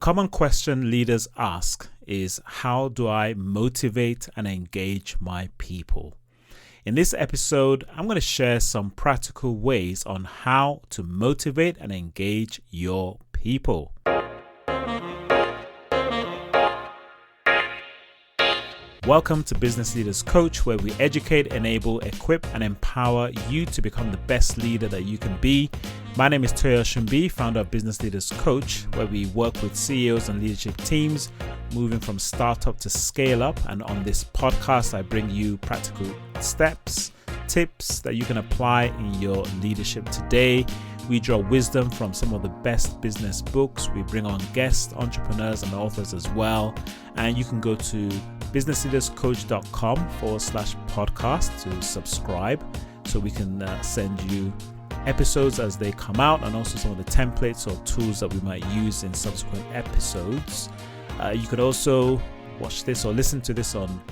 common question leaders ask is, how do I motivate and engage my people? In this episode, I'm going to share some practical ways on how to motivate and engage your people. Welcome to Business Leaders Coach, where we educate, enable, equip, and empower you to become the best leader that you can be. My name is Toyo Shumbi, founder of Business Leaders Coach, where we work with CEOs and leadership teams, moving from startup to scale up. And on this podcast, I bring you practical steps, tips that you can apply in your leadership today. We draw wisdom from some of the best business books. We bring on guest entrepreneurs and authors as well. And you can go to businessleaderscoach.com/podcast to subscribe, so we can send you episodes as they come out, and also some of the templates or tools that we might use in subsequent episodes. You could also watch this or listen to this on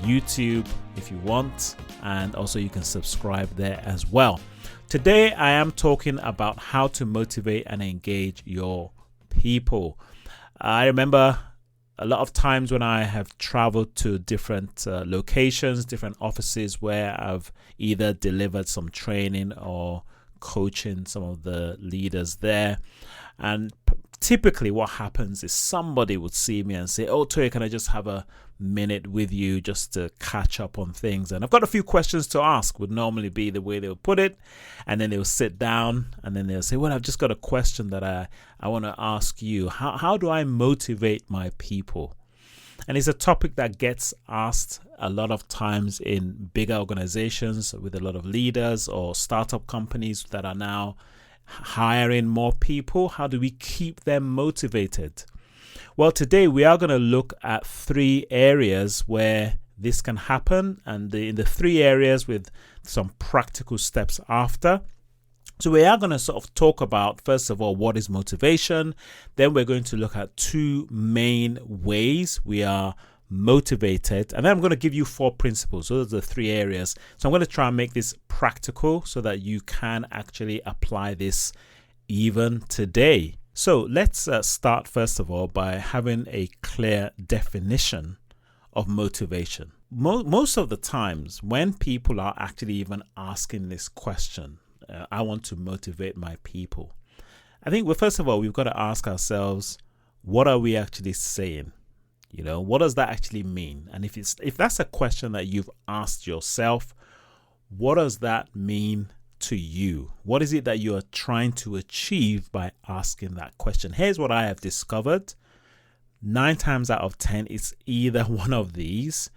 YouTube if you want, and also you can subscribe there as well. Today I am talking about how to motivate and engage your people. I remember a lot of times when I have traveled to different locations, different offices where I've either delivered some training or coaching some of the leaders there. And typically what happens is somebody would see me and say, "Oh, Toy, can I just have a minute with you just to catch up on things? And I've got a few questions to ask," would normally be the way they would put it. And then they'll sit down and then they'll say, "Well, I've just got a question that I want to ask you. How do I motivate my people?" And it's a topic that gets asked a lot of times in bigger organizations with a lot of leaders or startup companies that are now hiring more people. How do we keep them motivated? Well, today we are going to look at 3 areas where this can happen, and in the 3 areas with some practical steps after. So we are going to sort of talk about, first of all, what is motivation. Then we're going to look at 2 main ways we are motivated. And then I'm going to give you 4 principles. So those are the 3 areas. So I'm going to try and make this practical so that you can actually apply this even today. So let's start, first of all, by having a clear definition of motivation. Most of the times when people are actually even asking this question, I want to motivate my people, I think, well, first of all, we've got to ask ourselves, what are we actually saying? You know, what does that actually mean? And if that's a question that you've asked yourself, what does that mean to you? What is it that you are trying to achieve by asking that question? Here's what I have discovered. 9 times out of 10, it's either one of these.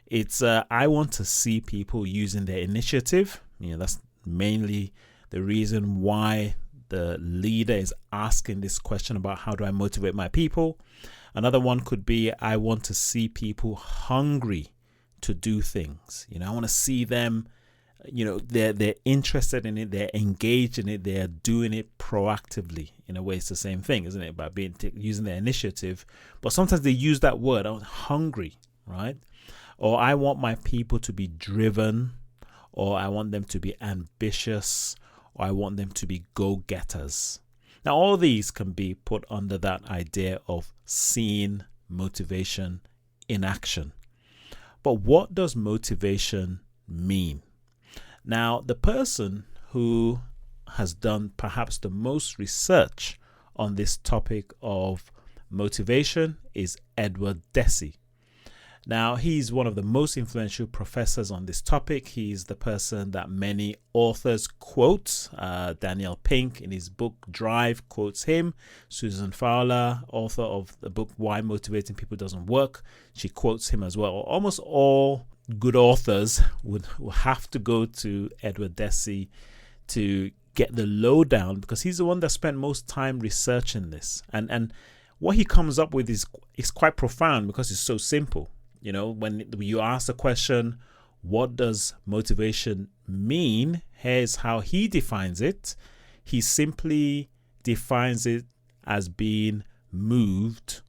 It's I want to see people using their initiative. You know, that's mainly the reason why the leader is asking this question about how do I motivate my people. Another one could be, I want to see people hungry to do things. You know, I want to see them, you know, they're interested in it, they're engaged in it, they're doing it proactively. In a way, it's the same thing, isn't it? By using their initiative. But sometimes they use that word, I'm hungry, right? Or I want my people to be driven, or I want them to be ambitious, or I want them to be go-getters. Now, all these can be put under that idea of seeing motivation in action. But what does motivation mean? Now, the person who has done perhaps the most research on this topic of motivation is Edward Deci. Now, he's one of the most influential professors on this topic. He's the person that many authors quote. Daniel Pink, in his book Drive, quotes him. Susan Fowler, author of the book Why Motivating People Doesn't Work, she quotes him as well. Almost all good authors will have to go to Edward Deci to get the lowdown, because he's the one that spent most time researching this. And what he comes up with is quite profound, because it's so simple. You know, when you ask the question, what does motivation mean? Here's how he defines it. He simply defines it as being moved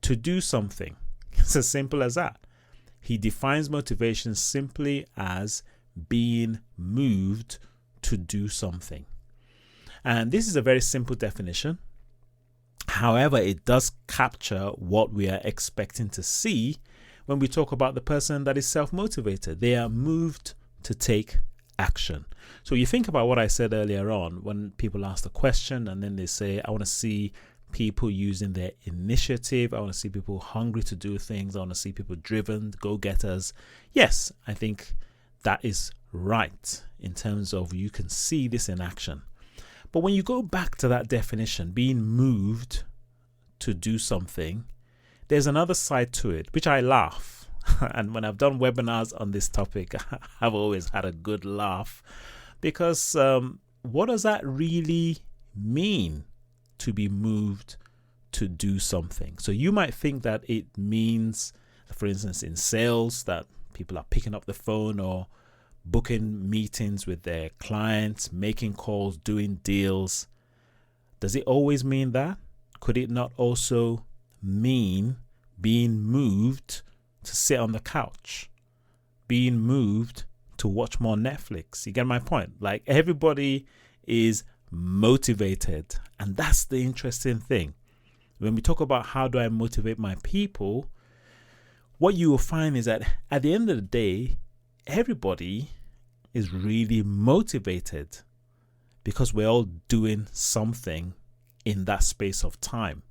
to do something. It's as simple as that. He defines motivation simply as being moved to do something. And this is a very simple definition. However, it does capture what we are expecting to see when we talk about the person that is self-motivated. They are moved to take action. So you think about what I said earlier on when people ask the question and then they say, I want to see people using their initiative. I want to see people hungry to do things. I want to see people driven, go-getters. Yes, I think that is right in terms of you can see this in action. But when you go back to that definition, being moved to do something, there's another side to it, which I laugh. And when I've done webinars on this topic, I've always had a good laugh because what does that really mean to be moved to do something? So you might think that it means, for instance, in sales, that people are picking up the phone or booking meetings with their clients, making calls, doing deals. Does it always mean that? Could it not also mean being moved to sit on the couch, being moved to watch more Netflix? You get my point? Like, everybody is motivated, and that's the interesting thing. When we talk about how do I motivate my people, what you will find is that at the end of the day, everybody is really motivated because we're all doing something in that space of time.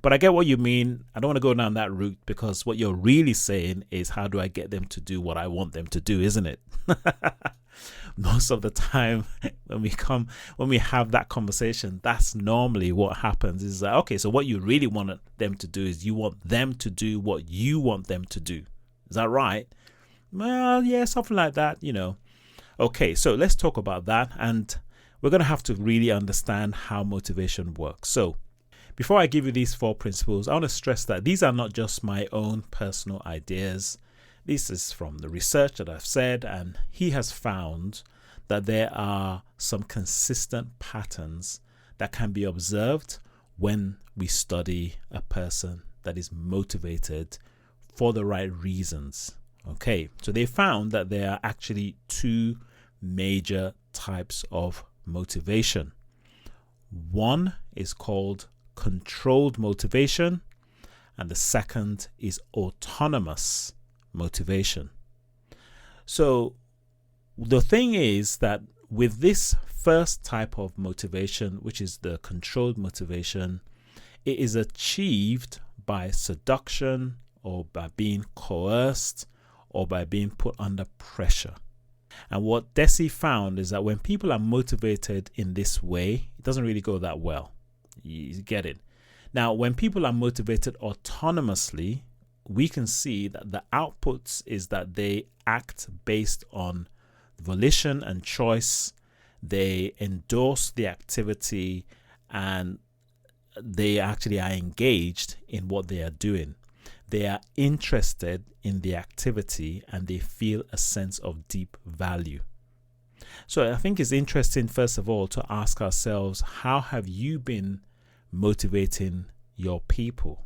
But I get what you mean. I don't want to go down that route because what you're really saying is, how do I get them to do what I want them to do, isn't it? Most of the time when we have that conversation, that's normally what happens is that, okay, so what you really want them to do is you want them to do what you want them to do. Is that right? Well, yeah, something like that, Okay, so let's talk about that. And we're going to have to really understand how motivation works. So before I give you these 4 principles, I want to stress that these are not just my own personal ideas. This is from the research that I've said, and he has found that there are some consistent patterns that can be observed when we study a person that is motivated for the right reasons. Okay, so they found that there are actually 2 major types of motivation. One is called controlled motivation, and the second is autonomous motivation. So the thing is that with this first type of motivation, which is the controlled motivation, it is achieved by seduction or by being coerced or by being put under pressure. And what Deci found is that when people are motivated in this way, it doesn't really go that well. You get it? Now, when people are motivated autonomously, we can see that the outputs is that they act based on volition and choice. They endorse the activity and they actually are engaged in what they are doing. They are interested in the activity and they feel a sense of deep value. So I think it's interesting, first of all, to ask ourselves, how have you been motivating your people?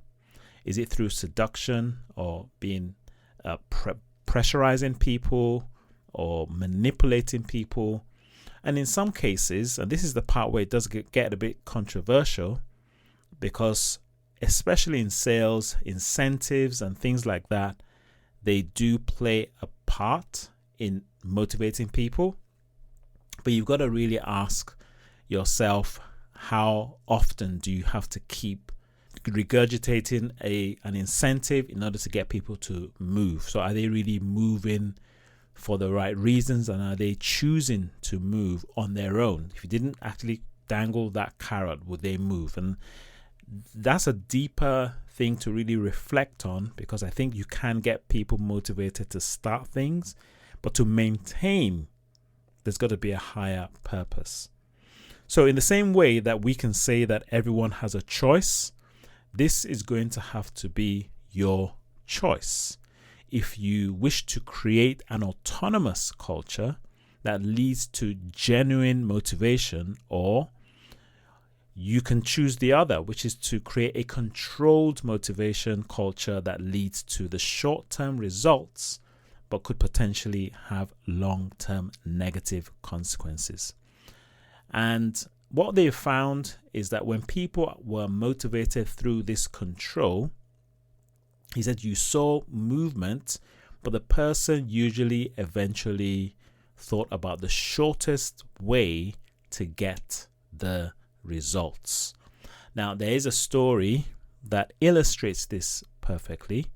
Is it through seduction or being pressurizing people or manipulating people? And in some cases, and this is the part where it does get a bit controversial, because especially in sales, incentives and things like that, they do play a part in motivating people. But you've got to really ask yourself, how often do you have to keep regurgitating an incentive in order to get people to move? So are they really moving for the right reasons, and are they choosing to move on their own? If you didn't actually dangle that carrot, would they move? And that's a deeper thing to really reflect on, because I think you can get people motivated to start things, but to maintain, there's got to be a higher purpose. So in the same way that we can say that everyone has a choice, this is going to have to be your choice. If you wish to create an autonomous culture that leads to genuine motivation, or you can choose the other, which is to create a controlled motivation culture that leads to the short-term results, but could potentially have long-term negative consequences. And what they found is that when people were motivated through this control, he said you saw movement, but the person usually eventually thought about the shortest way to get the results. Now, there is a story that illustrates this perfectly,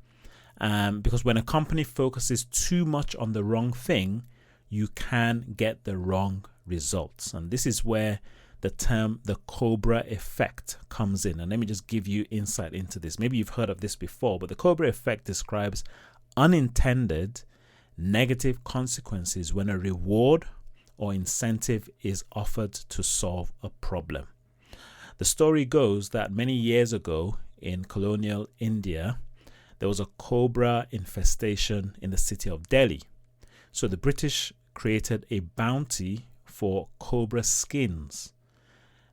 because when a company focuses too much on the wrong thing, you can get the wrong results. And this is where the term the Cobra effect comes in. And let me just give you insight into this. Maybe you've heard of this before, but the Cobra effect describes unintended negative consequences when a reward or incentive is offered to solve a problem. The story goes that many years ago in colonial India, there was a cobra infestation in the city of Delhi. So the British created a bounty for cobra skins.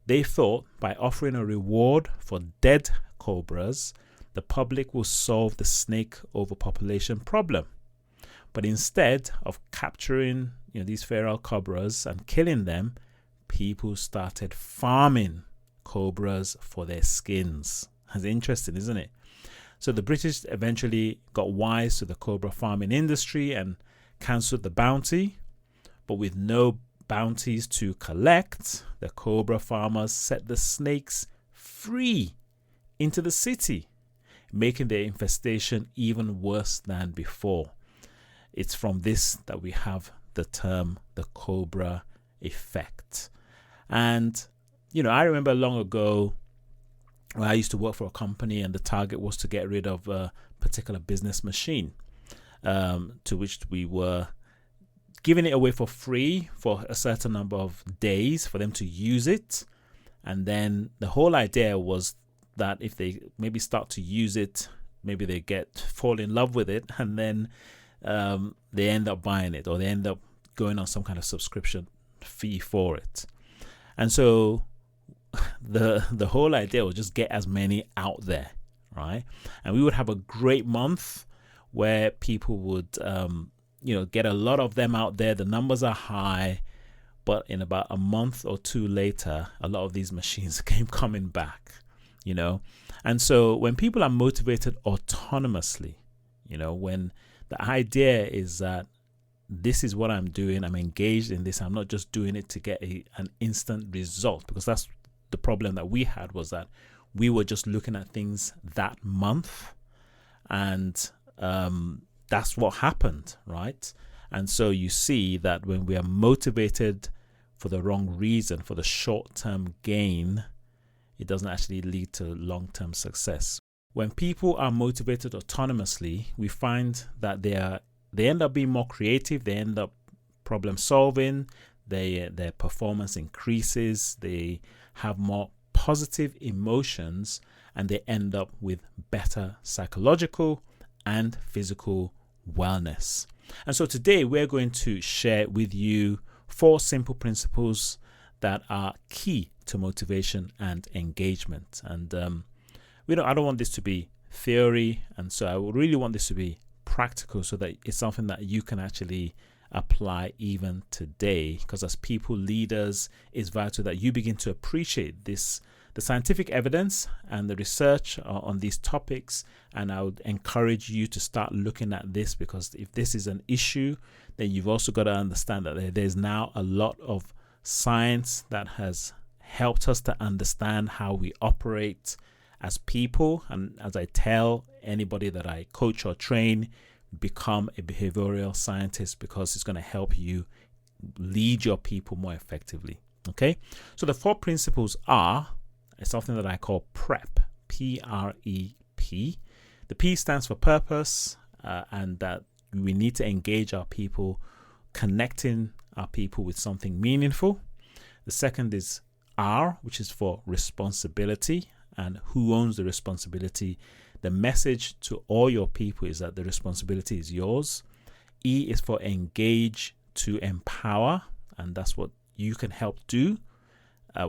They thought by offering a reward for dead cobras, the public will solve the snake overpopulation problem. But instead of capturing these feral cobras and killing them, people started farming cobras for their skins. That's interesting, isn't it? So the British eventually got wise to the cobra farming industry and cancelled the bounty. But with no bounties to collect, the cobra farmers set the snakes free into the city, making their infestation even worse than before. It's from this that we have the term the Cobra effect. And I remember long ago when I used to work for a company, and the target was to get rid of a particular business machine, to which we were giving it away for free for a certain number of days for them to use it. And then the whole idea was that if they maybe start to use it, maybe they fall in love with it, and then they end up buying it, or they end up going on some kind of subscription fee for it. And so the whole idea was just get as many out there, right? And we would have a great month where people would get a lot of them out there. The numbers are high, but in about a month or two later, a lot of these machines came coming back, And so when people are motivated autonomously, when the idea is that this is what I'm doing, I'm engaged in this, I'm not just doing it to get an instant result, because that's the problem that we had, was that we were just looking at things that month, and that's what happened, right? And so you see that when we are motivated for the wrong reason, for the short-term gain, it doesn't actually lead to long-term success. When people are motivated autonomously, we find that they end up being more creative, they end up problem solving, their performance increases, they have more positive emotions, and they end up with better psychological and physical wellness. And so today we're going to share with you 4 simple principles that are key to motivation and engagement. And I don't want this to be theory, and so I would really want this to be practical, so that it's something that you can actually apply even today. Because as people leaders, it's vital that you begin to appreciate the scientific evidence and the research on these topics. And I would encourage you to start looking at this, because if this is an issue, then you've also got to understand that there's now a lot of science that has helped us to understand how we operate as people. And as I tell anybody that I coach or train, become a behavioral scientist, because it's going to help you lead your people more effectively. Okay, so the 4 principles are something that I call P.R.E.P. P.R.E.P. The P stands for purpose, and that we need to engage our people, connecting our people with something meaningful. The second is R, which is for responsibility, and who owns the responsibility. The message to all your people is that the responsibility is yours. E is for engage, to empower, and that's what you can help do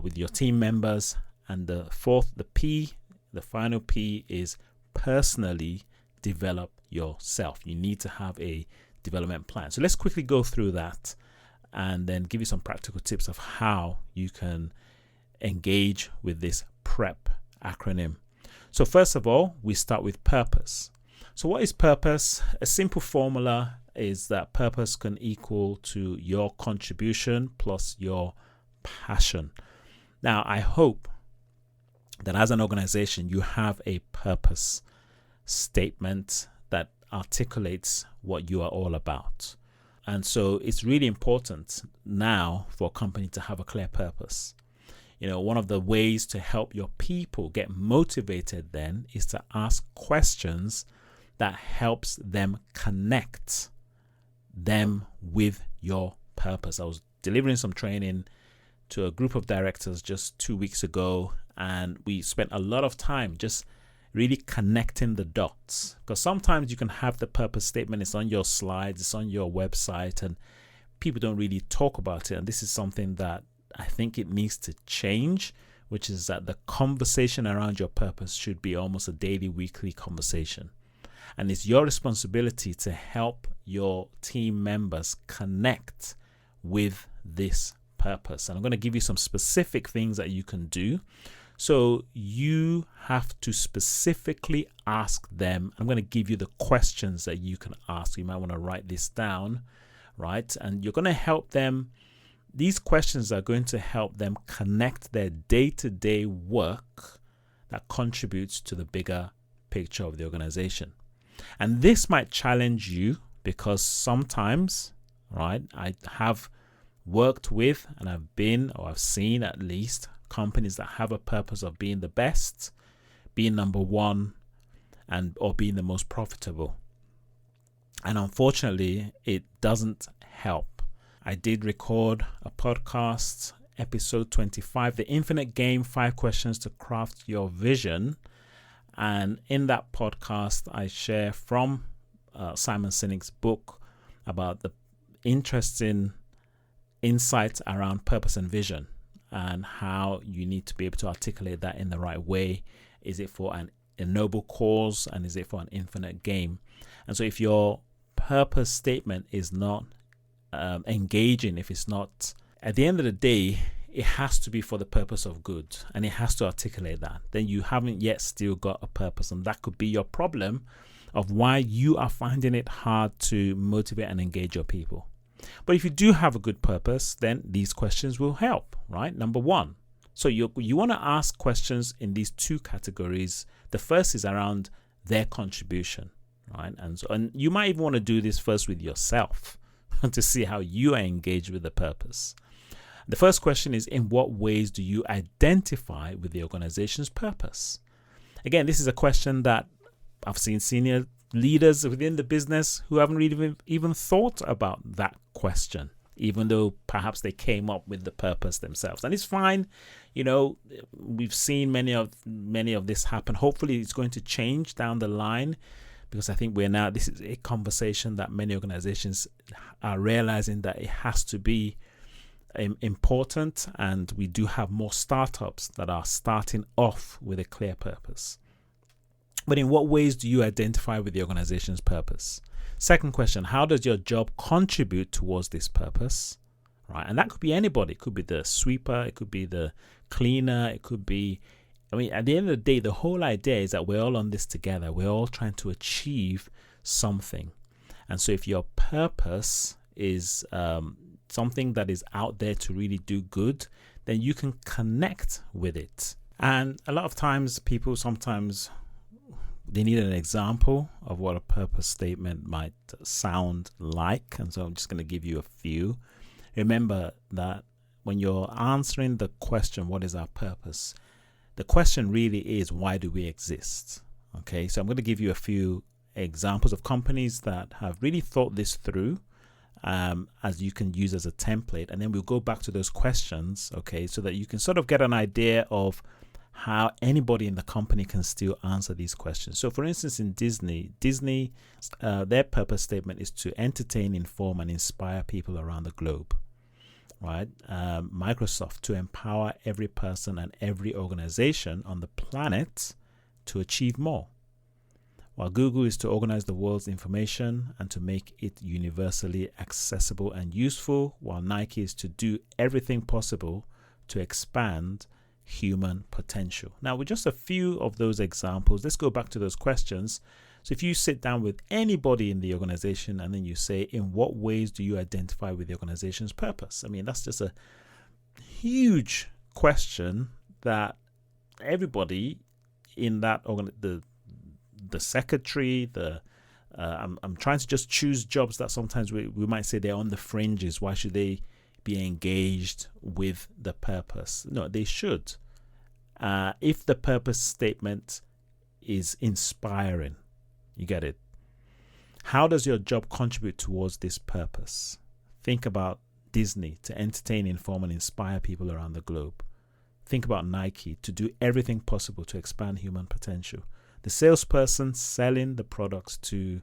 with your team members. And the P, the final P, is personally develop yourself. You need to have a development plan. So let's quickly go through that and then give you some practical tips of how you can engage with this P.R.E.P acronym. So first of all, we start with purpose. So what is purpose? A simple formula is that purpose can equal to your contribution plus your passion. Now, I hope that as an organization, you have a purpose statement that articulates what you are all about. And so it's really important now for a company to have a clear purpose. One of the ways to help your people get motivated then is to ask questions that helps them connect them with your purpose. I was delivering some training to a group of directors just 2 weeks ago, and we spent a lot of time just really connecting the dots, because sometimes you can have the purpose statement, it's on your slides, it's on your website, and people don't really talk about it. And this is something that I think it needs to change, which is that the conversation around your purpose should be almost a daily, weekly conversation. And it's your responsibility to help your team members connect with this purpose. And I'm going to give you some specific things that you can do. So you have to specifically ask them. I'm going to give you the questions that you can ask. You might want to write this down, right? And you're going to help them. These questions are going to help them connect their day-to-day work that contributes to the bigger picture of the organization. And this might challenge you because sometimes, right, I have worked with and I've seen at least companies that have a purpose of being the best, being number one, or being the most profitable. And unfortunately, it doesn't help. I did record a podcast, episode 25, The Infinite Game, 5 Questions to Craft Your Vision. And in that podcast, I share from Simon Sinek's book about the interesting insights around purpose and vision and how you need to be able to articulate that in the right way. Is it for a noble cause, and is it for an infinite game? And so if your purpose statement is not engaging, if it's not, at the end of the day, it has to be for the purpose of good, and it has to articulate that. Then you haven't yet still got a purpose, and that could be your problem of why you are finding it hard to motivate and engage your people. But if you do have a good purpose, then these questions will help, right? Number one. So you want to ask questions in these 2 categories. The first is around their contribution, right? And you might even want to do this first with yourself to see how you are engaged with the purpose. The first question is, in what ways do you identify with the organization's purpose? Again, this is a question that I've seen senior leaders within the business who haven't really even thought about that question, even though perhaps they came up with the purpose themselves. And it's fine. We've seen many of this happen. Hopefully it's going to change down the line, because I think this is a conversation that many organizations are realizing that it has to be important, and we do have more startups that are starting off with a clear purpose. But in what ways do you identify with the organization's purpose? Second question, how does your job contribute towards this purpose? Right, and that could be anybody. It could be the sweeper, it could be the cleaner, it could be, at the end of the day, the whole idea is that we're all on this together. We're all trying to achieve something. And so if your purpose is something that is out there to really do good, then you can connect with it. And a lot of times people they need an example of what a purpose statement might sound like. And so I'm just going to give you a few. Remember that when you're answering the question, what is our purpose? The question really is, why do we exist? Okay, so I'm going to give you a few examples of companies that have really thought this through, as you can use as a template. And then we'll go back to those questions, okay, so that you can sort of get an idea of how anybody in the company can still answer these questions. So for instance, in Disney, their purpose statement is to entertain, inform, and inspire people around the globe, right? Microsoft, to empower every person and every organization on the planet to achieve more. While Google is to organize the world's information and to make it universally accessible and useful, while Nike is to do everything possible to expand human potential. Now, with just a few of those examples, let's go back to those questions. So if you sit down with anybody in the organization and then you say, in what ways do you identify with the organization's purpose? I mean, that's just a huge question that everybody in that the secretary, I'm trying to just choose jobs that sometimes we might say they're on the fringes. Why should they be engaged with the purpose? No, they should. If the purpose statement is inspiring, you get it. How does your job contribute towards this purpose? Think about Disney, to entertain, inform, and inspire people around the globe. Think about Nike, to do everything possible to expand human potential. The salesperson selling the products to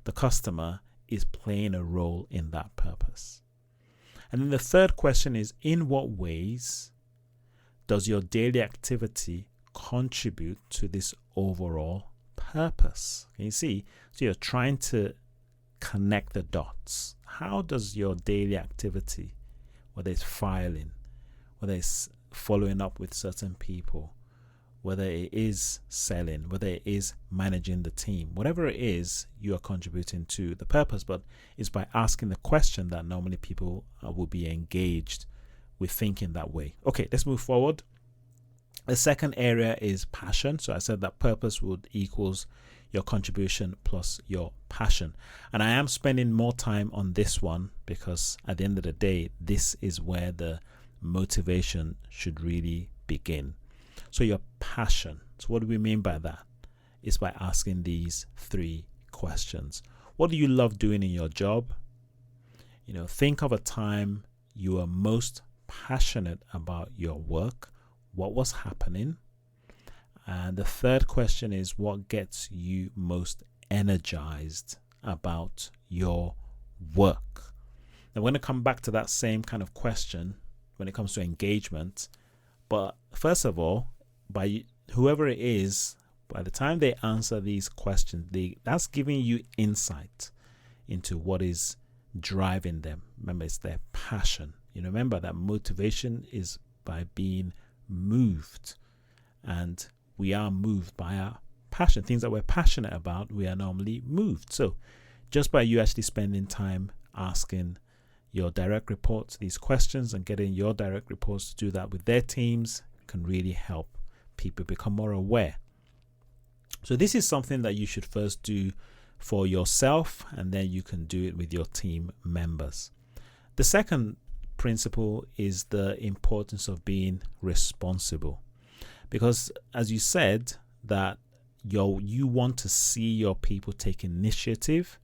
the customer is playing a role in that purpose. And then the third question is, in what ways does your daily activity contribute to this overall purpose? Can you see? So you're trying to connect the dots. How does your daily activity, whether it's filing, whether it's following up with certain people, whether it is selling, whether it is managing the team, whatever it is, you are contributing to the purpose. But it's by asking the question that normally people will be engaged with thinking that way. Okay, let's move forward. The second area is passion. So I said that purpose would equals your contribution plus your passion. And I am spending more time on this one because at the end of the day, this is where the motivation should really begin. So your passion. So what do we mean by that? It's by asking these three questions. What do you love doing in your job? Think of a time you were most passionate about your work. What was happening? And the third question is, what gets you most energized about your work? Now, we're going to come back to that same kind of question when it comes to engagement. But first of all, by whoever it is, by the time they answer these questions, that's giving you insight into what is driving them. Remember, it's their passion. Remember that motivation is by being moved, and we are moved by our passion. Things that we're passionate about, we are normally moved. So just by you actually spending time asking your direct reports these questions and getting your direct reports to do that with their teams can really help people become more aware. So this is something that you should first do for yourself, and then you can do it with your team members. The second principle is the importance of being responsible, because as you said that you want to see your people take initiative,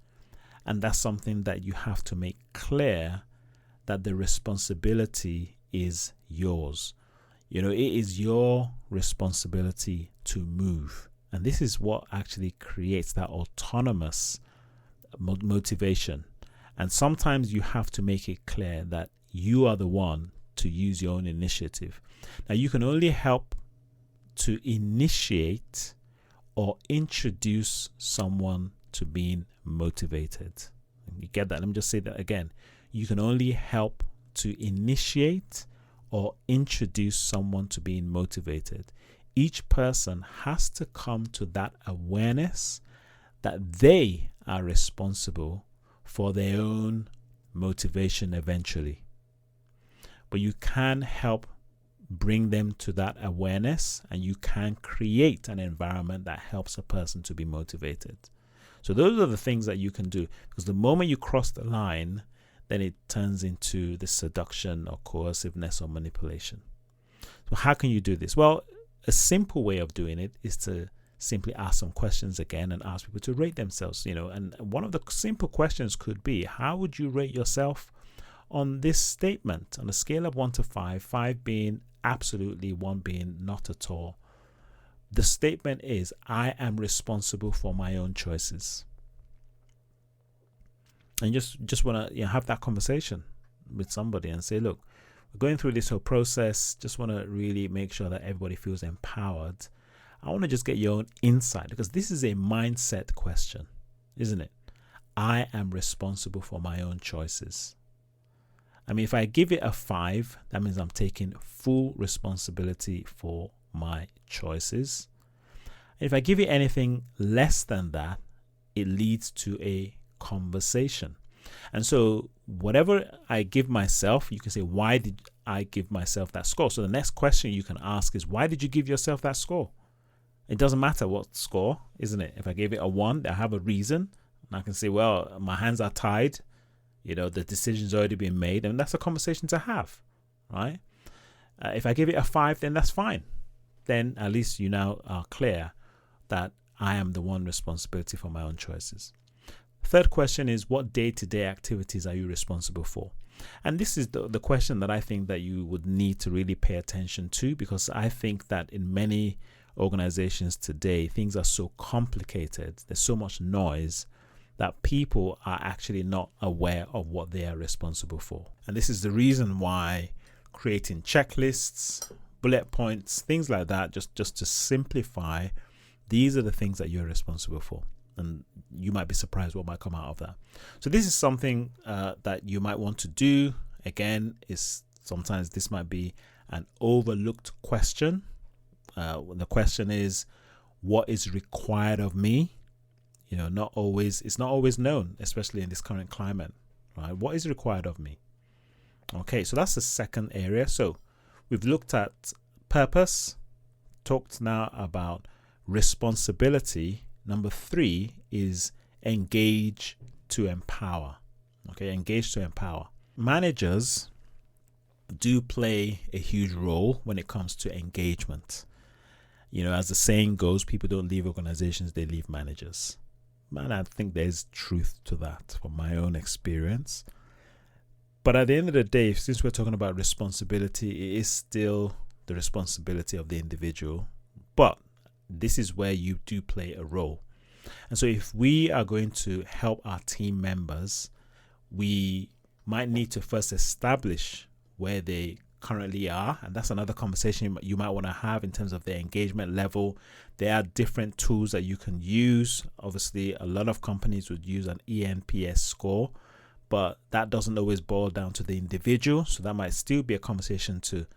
and that's something that you have to make clear that the responsibility is yours. It is your responsibility to move, and this is what actually creates that autonomous motivation. And sometimes you have to make it clear that you are the one to use your own initiative. Now, you can only help to initiate or introduce someone to being motivated. You get that? Let me just say that again. You can only help to initiate or introduce someone to being motivated. Each person has to come to that awareness that they are responsible for their own motivation eventually. But you can help bring them to that awareness, and you can create an environment that helps a person to be motivated. So those are the things that you can do, because the moment you cross the line, then it turns into the seduction or coerciveness or manipulation. So how can you do this? Well, a simple way of doing it is to simply ask some questions again and ask people to rate themselves, and one of the simple questions could be, how would you rate yourself on this statement on a scale of 1 to 5, 5 being absolutely, 1 being not at all? The statement is, I am responsible for my own choices. And just want to have that conversation with somebody and say, look, we're going through this whole process. Just want to really make sure that everybody feels empowered. I want to just get your own insight, because this is a mindset question, isn't it? I am responsible for my own choices. I mean, if I give it a 5, that means I'm taking full responsibility for my choices. If I give it anything less than that, it leads to a conversation. And so whatever I give myself, you can say, why did I give myself that score? So the next question you can ask is, why did you give yourself that score? It doesn't matter what score, isn't it? If I gave it a 1, I have a reason. And I can say, well, my hands are tied. The decision's already been made. And that's a conversation to have, right? If I give it a 5, then that's fine. Then at least you now are clear that I am the one responsibility for my own choices. Third question is, what day-to-day activities are you responsible for? And this is the question that I think that you would need to really pay attention to, because I think that in many organizations today, things are so complicated, there's so much noise, that people are actually not aware of what they are responsible for. And this is the reason why creating checklists, bullet points, things like that, just to simplify, these are the things that you're responsible for. And you might be surprised what might come out of that. So this is something that you might want to do. Again, is sometimes this might be an overlooked question. The question is, what is required of me? It's not always known, especially in this current climate, right? What is required of me? Okay, so that's the second area. So we've looked at purpose, talked now about responsibility. Number 3 is engage to empower. Okay, engage to empower. Managers do play a huge role when it comes to engagement. As the saying goes, people don't leave organizations, they leave managers. Man, I think there's truth to that from my own experience. But at the end of the day, since we're talking about responsibility, it is still the responsibility of the individual. But this is where you do play a role. And so if we are going to help our team members, we might need to first establish where they currently are. And that's another conversation you might want to have in terms of their engagement level. There are different tools that you can use. Obviously, a lot of companies would use an ENPS score, but that doesn't always boil down to the individual. So that might still be a conversation to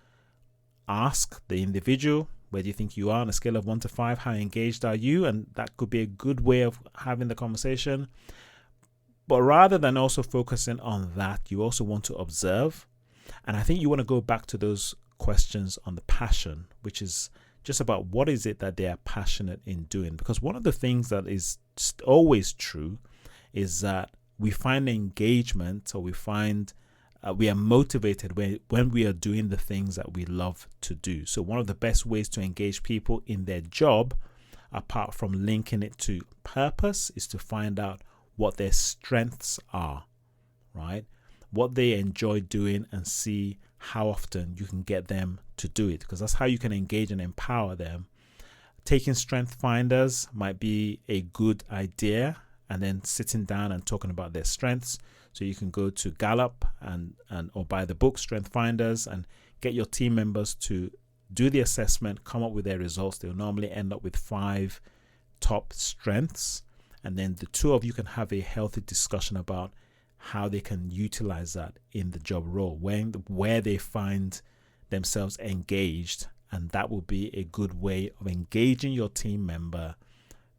ask the individual, where do you think you are on a scale of 1 to 5? How engaged are you? And that could be a good way of having the conversation. But rather than also focusing on that, you also want to observe. And I think you want to go back to those questions on the passion, which is just about what is it that they are passionate in doing. Because one of the things that is always true is that we find engagement, or we find we are motivated when we are doing the things that we love to do. So one of the best ways to engage people in their job, apart from linking it to purpose, is to find out what their strengths are, right? What they enjoy doing, and see how often you can get them to do it, because that's how you can engage and empower them. Taking strength finders might be a good idea, and then sitting down and talking about their strengths. So you can go to Gallup and or buy the book Strength Finders and get your team members to do the assessment, come up with their results. They'll normally end up with 5 top strengths, and then the two of you can have a healthy discussion about how they can utilize that in the job role, where they find themselves engaged. And that will be a good way of engaging your team member,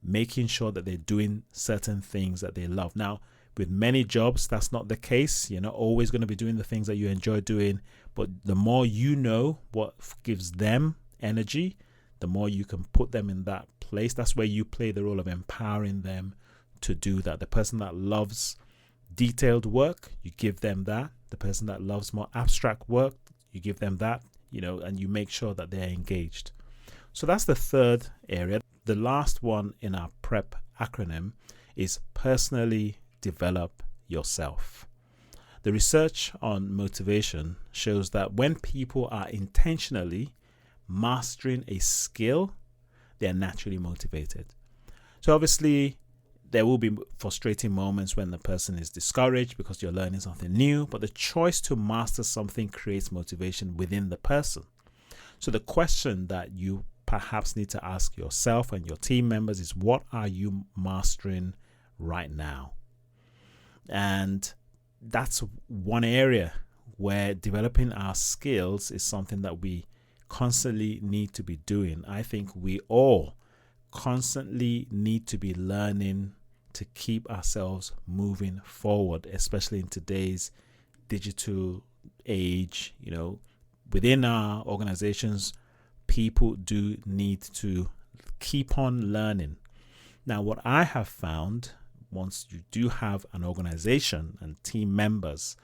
making sure that they're doing certain things that they love. Now, with many jobs, that's not the case. You're not always going to be doing the things that you enjoy doing, but the more you know what gives them energy, the more you can put them in that place. That's where you play the role of empowering them to do that. The person that loves detailed work, you give them that. The person that loves more abstract work, you give them that, and you make sure that they're engaged. So that's the third area. The last one in our P.R.E.P acronym is personally develop yourself. The research on motivation shows that when people are intentionally mastering a skill, they're naturally motivated. So obviously, there will be frustrating moments when the person is discouraged because you're learning something new, but the choice to master something creates motivation within the person. So the question that you perhaps need to ask yourself and your team members is, what are you mastering right now? And that's one area where developing our skills is something that we constantly need to be doing. I think we all constantly need to be learning to keep ourselves moving forward, especially in today's digital age. Within our organizations, people do need to keep on learning. Now, what I have found, once you do have an organization and team members,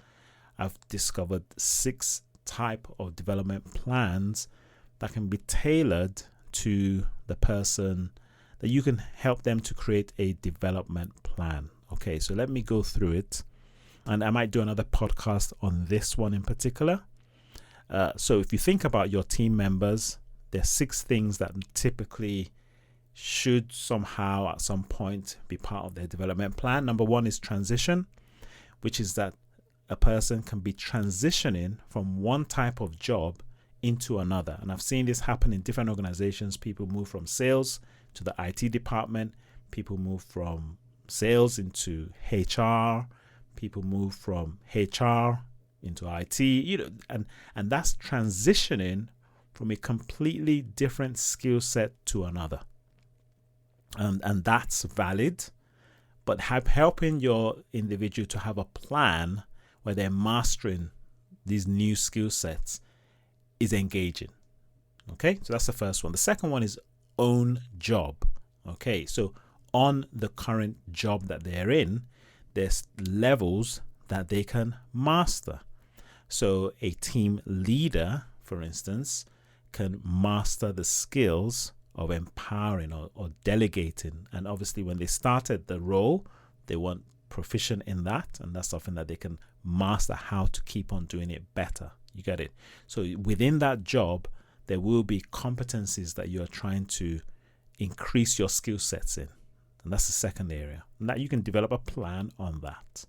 I've discovered 6 type of development plans that can be tailored to the person, that you can help them to create a development plan. Okay, so let me go through it, and I might do another podcast on this one in particular. So if you think about your team members, there's 6 things that typically should somehow at some point be part of their development plan. Number 1 is transition, which is that a person can be transitioning from one type of job into another. And I've seen this happen in different organizations. People move from sales to the IT department. People move from sales into HR. People move from HR into IT, and that's transitioning from a completely different skill set to another. And that's valid, but helping your individual to have a plan where they're mastering these new skill sets is engaging. Okay, so that's the first one. The second one is own job. Okay, so on the current job that they're in, there's levels that they can master. So a team leader, for instance, can master the skills of empowering or delegating. And obviously when they started the role, they weren't proficient in that, and that's something that they can master how to keep on doing it better. You get it? So within that job, there will be competencies that you're trying to increase your skill sets in. And that's the second area. And that you can develop a plan on that.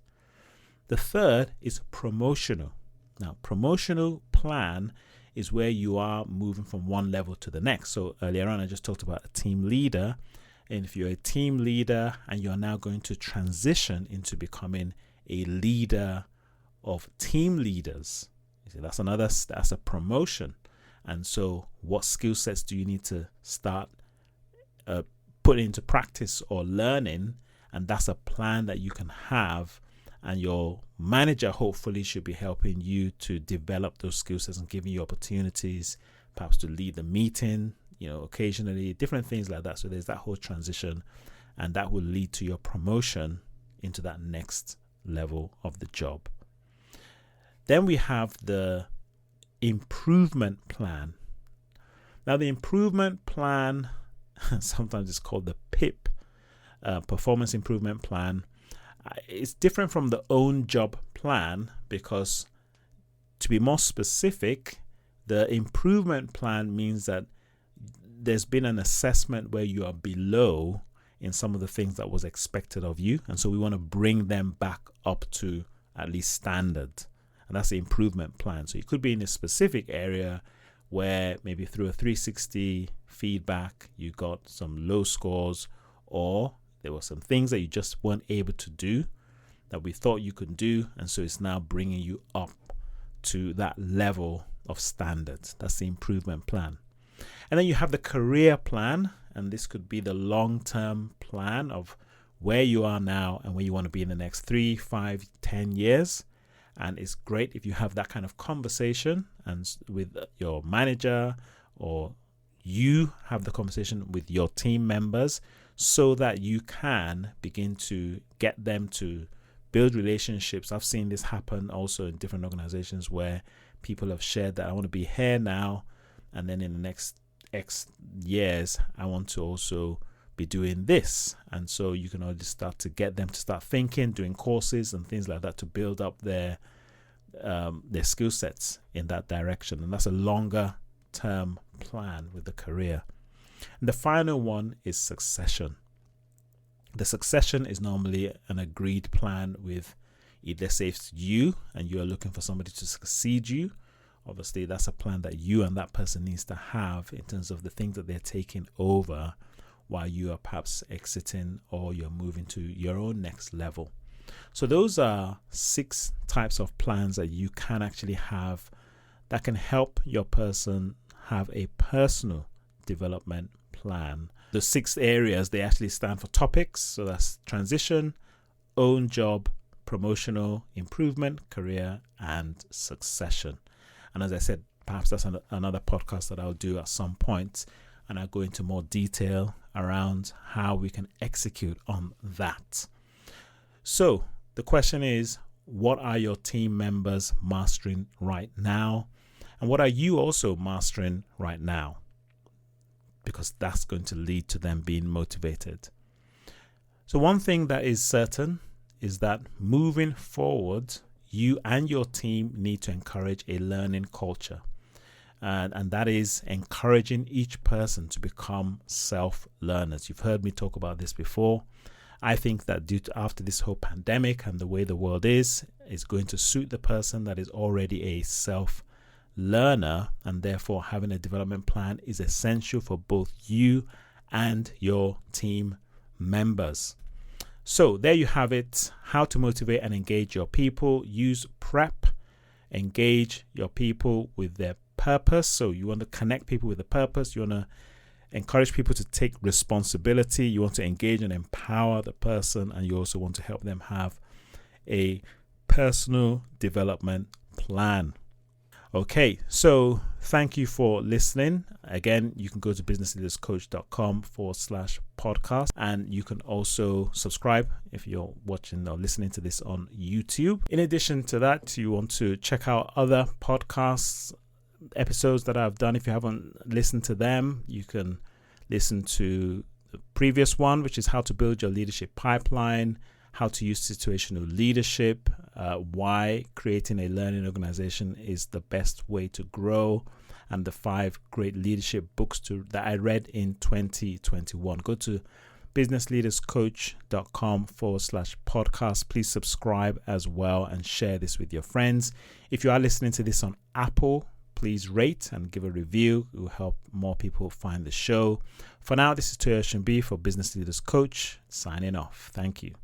The third is promotional. Now, promotional plan is where you are moving from one level to the next. So earlier on, I just talked about a team leader. And if you're a team leader and you're now going to transition into becoming a leader of team leaders, you see, that's a promotion. And so what skill sets do you need to start putting into practice or learning? And that's a plan that you can have, and your manager hopefully should be helping you to develop those skill sets and giving you opportunities, perhaps to lead the meeting, occasionally, different things like that. So there's that whole transition, and that will lead to your promotion into that next level of the job. Then we have the improvement plan. Now, the improvement plan, sometimes it's called the P.R.E.P, performance improvement plan. It's different from the own job plan because, to be more specific, the improvement plan means that there's been an assessment where you are below in some of the things that was expected of you. And so we want to bring them back up to at least standard. And that's the improvement plan. So you could be in a specific area where maybe through a 360 feedback, you got some low scores, or there were some things that you just weren't able to do that we thought you could do. And so it's now bringing you up to that level of standard. That's the improvement plan. And then you have the career plan. And this could be the long-term plan of where you are now and where you want to be in the next 3, 5, 10 years. And it's great if you have that kind of conversation and with your manager, or you have the conversation with your team members, so that you can begin to get them to build relationships. I've seen this happen also in different organizations where people have shared that I want to be here now, and then in the next X years, I want to also be doing this. And so you can already start to get them to start thinking, doing courses and things like that to build up their skill sets in that direction. And that's a longer term plan with the career. And the final one is succession. The succession is normally an agreed plan with either, say it's you and you are looking for somebody to succeed you. Obviously, that's a plan that you and that person needs to have in terms of the things that they're taking over while you are perhaps exiting or you're moving to your own next level. So those are 6 types of plans that you can actually have that can help your person have a personal development plan. The 6 areas, they actually stand for topics. So that's transition, own job, promotional, improvement, career, and succession. And as I said, perhaps that's another podcast that I'll do at some point, and I'll go into more detail around how we can execute on that. So the question is, what are your team members mastering right now? And what are you also mastering right now? Because that's going to lead to them being motivated. So one thing that is certain is that moving forward, you and your team need to encourage a learning culture. And that is encouraging each person to become self-learners. You've heard me talk about this before. I think that after this whole pandemic and the way the world is going to suit the person that is already a self-learner, and therefore having a development plan is essential for both you and your team members. So there you have it, how to motivate and engage your people. Use P.R.E.P. Engage your people with their purpose. So you want to connect people with a purpose. You want to encourage people to take responsibility. You want to engage and empower the person. And you also want to help them have a personal development plan. Okay, so thank you for listening. Again, you can go to businessleaderscoach.com/podcast, and you can also subscribe if you're watching or listening to this on YouTube. In addition to that, you want to check out other podcasts episodes that I've done. If you haven't listened to them, you can listen to the previous one, which is how to build your leadership pipeline, how to use situational leadership, why creating a learning organization is the best way to grow, and the 5 great leadership books that I read in 2021. Go to businessleaderscoach.com/podcast. Please subscribe as well and share this with your friends. If you are listening to this on Apple, please rate and give a review. It will help more people find the show. For now, this is Toyo Shimbi for Business Leaders Coach, signing off. Thank you.